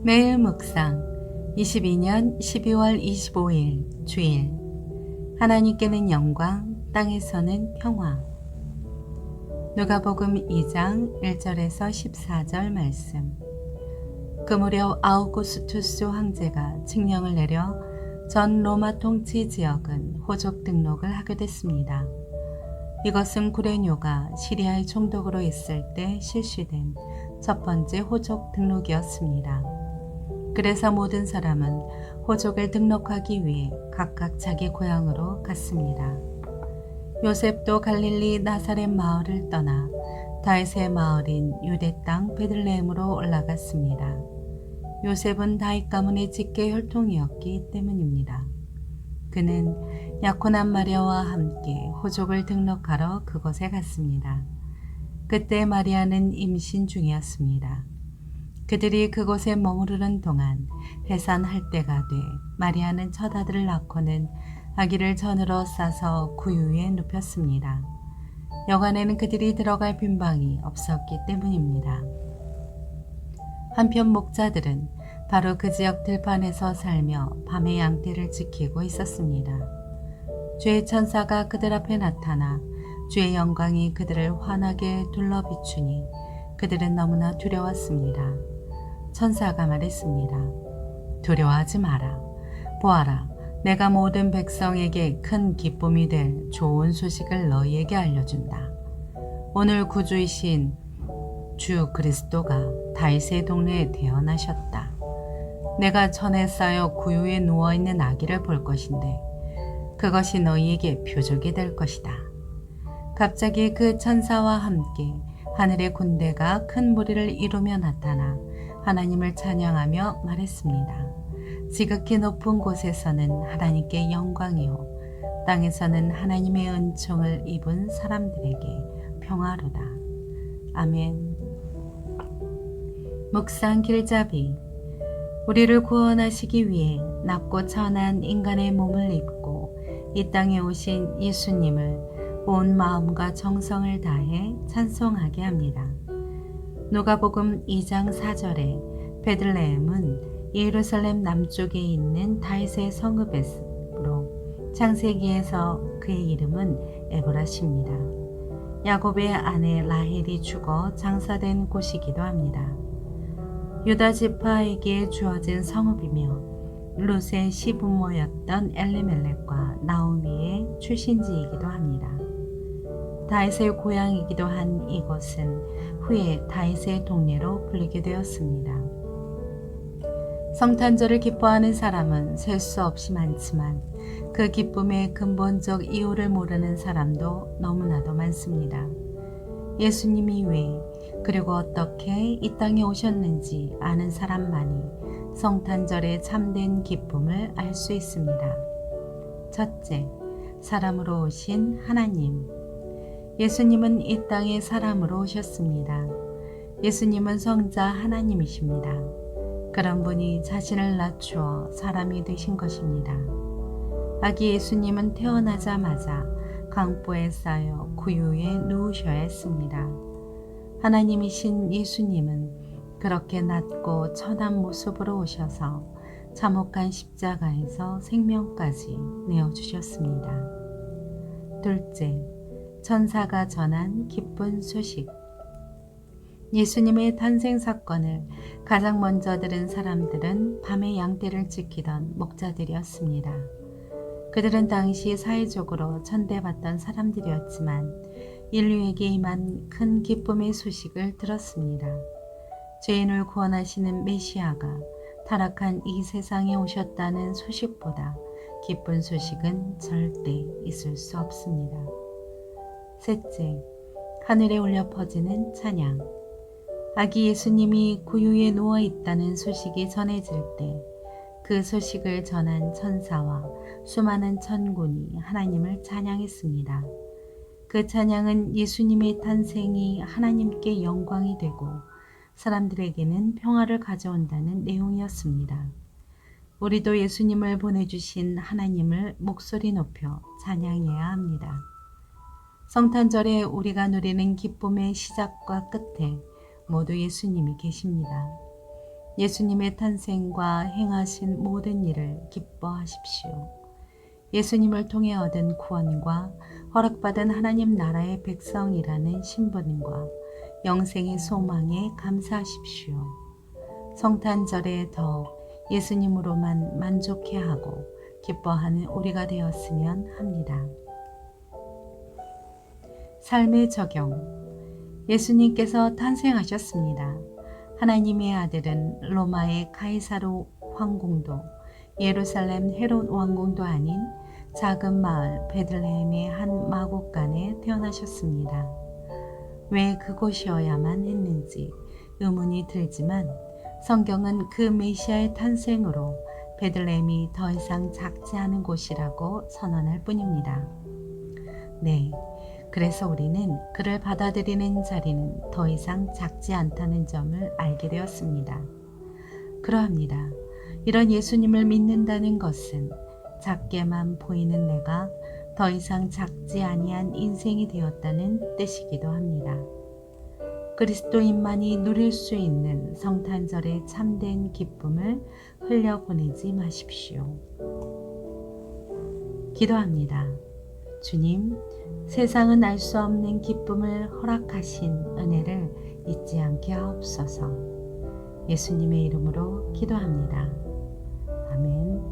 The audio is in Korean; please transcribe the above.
매일 묵상 22년 12월 25일 주일. 하나님께는 영광, 땅에서는 평화. 누가복음 2장 1절에서 14절 말씀. 그 무렵 아우구스투스 황제가 칙령을 내려 전 로마 통치 지역은 호족 등록을 하게 됐습니다. 이것은 구레뇨가 시리아의 총독으로 있을 때 실시된 첫 번째 호족 등록이었습니다. 그래서 모든 사람은 호족을 등록하기 위해 각각 자기 고향으로 갔습니다. 요셉도 갈릴리 나사렛 마을을 떠나 다윗의 마을인 유대 땅 베들레헴으로 올라갔습니다. 요셉은 다윗 가문의 직계 혈통이었기 때문입니다. 그는 약혼한 마리아와 함께 호족을 등록하러 그곳에 갔습니다. 그때 마리아는 임신 중이었습니다. 그들이 그곳에 머무르는 동안 해산할 때가 돼 마리아는 첫 아들을 낳고는 아기를 전으로 싸서 구유에 눕혔습니다. 여관에는 그들이 들어갈 빈방이 없었기 때문입니다. 한편 목자들은 바로 그 지역 들판에서 살며 밤의 양떼를 지키고 있었습니다. 주의 천사가 그들 앞에 나타나 주의 영광이 그들을 환하게 둘러 비추니 그들은 너무나 두려웠습니다. 천사가 말했습니다. 두려워하지 마라. 보아라, 내가 모든 백성에게 큰 기쁨이 될 좋은 소식을 너희에게 알려준다. 오늘 구주이신 주 그리스도가 다윗의 동네에 태어나셨다. 내가 전에 쌓여 구유에 누워있는 아기를 볼 것인데 그것이 너희에게 표적이 될 것이다. 갑자기 그 천사와 함께 하늘의 군대가 큰 무리를 이루며 나타나 하나님을 찬양하며 말했습니다. 지극히 높은 곳에서는 하나님께 영광이요 땅에서는 하나님의 은총을 입은 사람들에게 평화로다. 아멘. 묵상 길잡이. 우리를 구원하시기 위해 낮고 천한 인간의 몸을 입고 이 땅에 오신 예수님을 온 마음과 정성을 다해 찬송하게 합니다. 누가복음 2장 4절에 베들레헴은 예루살렘 남쪽에 있는 다윗의 성읍으로 창세기에서 그의 이름은 에브라시입니다. 야곱의 아내 라헬이 죽어 장사된 곳이기도 합니다. 유다 지파에게 주어진 성읍이며 룻의 시부모였던 엘리멜렉과 나오미의 출신지이기도 합니다. 다윗의 고향이기도 한 이곳은 후에 다윗의 동네로 불리게 되었습니다. 성탄절을 기뻐하는 사람은 셀 수 없이 많지만 그 기쁨의 근본적 이유를 모르는 사람도 너무나도 많습니다. 예수님이 왜 그리고 어떻게 이 땅에 오셨는지 아는 사람만이 성탄절의 참된 기쁨을 알 수 있습니다. 첫째, 사람으로 오신 하나님. 예수님은 이 땅에 사람으로 오셨습니다. 예수님은 성자 하나님이십니다. 그런 분이 자신을 낮추어 사람이 되신 것입니다. 아기 예수님은 태어나자마자 강보에 쌓여 구유에 누우셔야 했습니다. 하나님이신 예수님은 그렇게 낮고 천한 모습으로 오셔서 참혹한 십자가에서 생명까지 내어주셨습니다. 둘째, 천사가 전한 기쁜 소식. 예수님의 탄생 사건을 가장 먼저 들은 사람들은 밤에 양떼를 지키던 목자들이었습니다. 그들은 당시 사회적으로 천대받던 사람들이었지만 인류에게 임한 큰 기쁨의 소식을 들었습니다. 죄인을 구원하시는 메시아가 타락한 이 세상에 오셨다는 소식보다 기쁜 소식은 절대 있을 수 없습니다. 셋째, 하늘에 울려 퍼지는 찬양. 아기 예수님이 구유에 누워 있다는 소식이 전해질 때 그 소식을 전한 천사와 수많은 천군이 하나님을 찬양했습니다. 그 찬양은 예수님의 탄생이 하나님께 영광이 되고 사람들에게는 평화를 가져온다는 내용이었습니다. 우리도 예수님을 보내주신 하나님을 목소리 높여 찬양해야 합니다. 성탄절에 우리가 누리는 기쁨의 시작과 끝에 모두 예수님이 계십니다. 예수님의 탄생과 행하신 모든 일을 기뻐하십시오. 예수님을 통해 얻은 구원과 허락받은 하나님 나라의 백성이라는 신분과 영생의 소망에 감사하십시오. 성탄절에 더욱 예수님으로만 만족해하고 기뻐하는 우리가 되었으면 합니다. 삶의 적용. 예수님께서 탄생하셨습니다. 하나님의 아들은 로마의 카이사르 황궁도 예루살렘 헤롯 왕궁도 아닌 작은 마을 베들레헴의 한 마곡간에 태어나셨습니다. 왜 그곳이어야만 했는지 의문이 들지만 성경은 그 메시아의 탄생으로 베들레헴이 더 이상 작지 않은 곳이라고 선언할 뿐입니다. 네, 그래서 우리는 그를 받아들이는 자리는 더 이상 작지 않다는 점을 알게 되었습니다. 그러합니다. 이런 예수님을 믿는다는 것은 작게만 보이는 내가 더 이상 작지 아니한 인생이 되었다는 뜻이기도 합니다. 그리스도인만이 누릴 수 있는 성탄절의 참된 기쁨을 흘려보내지 마십시오. 기도합니다. 주님, 세상은 알 수 없는 기쁨을 허락하신 은혜를 잊지 않게 하옵소서. 예수님의 이름으로 기도합니다. 아멘.